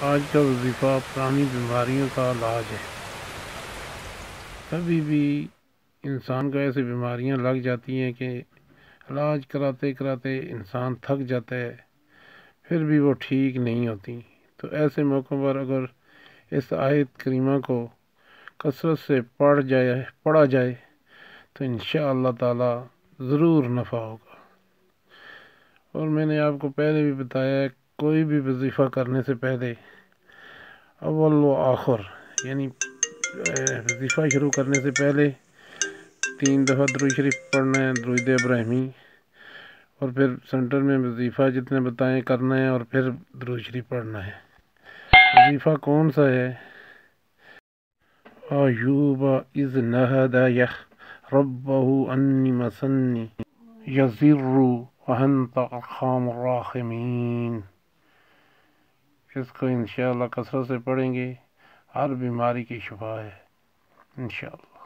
آج کا وظیفہ پرانی بیماریوں کا علاج ہے۔ کبھی بھی انسان کو ایسی بیماریاں لگ جاتی ہیں کہ علاج کراتے کراتے انسان تھک جاتا ہے، پھر بھی وہ ٹھیک نہیں ہوتی۔ تو ایسے موقع پر اگر اس آیت کریمہ کو کثرت سے پڑھا جائے تو انشاءاللہ تعالی ضرور نفع ہوگا۔ اور میں نے آپ کو پہلے بھی بتایا ہے، کوئی بھی وظیفہ کرنے سے پہلے اول و آخر یعنی وظیفہ شروع کرنے سے پہلے 3 دفعہ درود شریف پڑھنا ہے، درود ابراہیمی، اور پھر سینٹر میں وظیفہ جتنے بتائیں کرنا ہے، اور پھر درود شریف پڑھنا ہے۔ وظیفہ کون سا ہے؟ ایوب اذ نادى ربه انی مسنی یضر وانت ارحم الراحمین۔ اس کو انشاءاللہ کثرت سے پڑھیں گے، ہر بیماری کی شفا ہے انشاءاللہ۔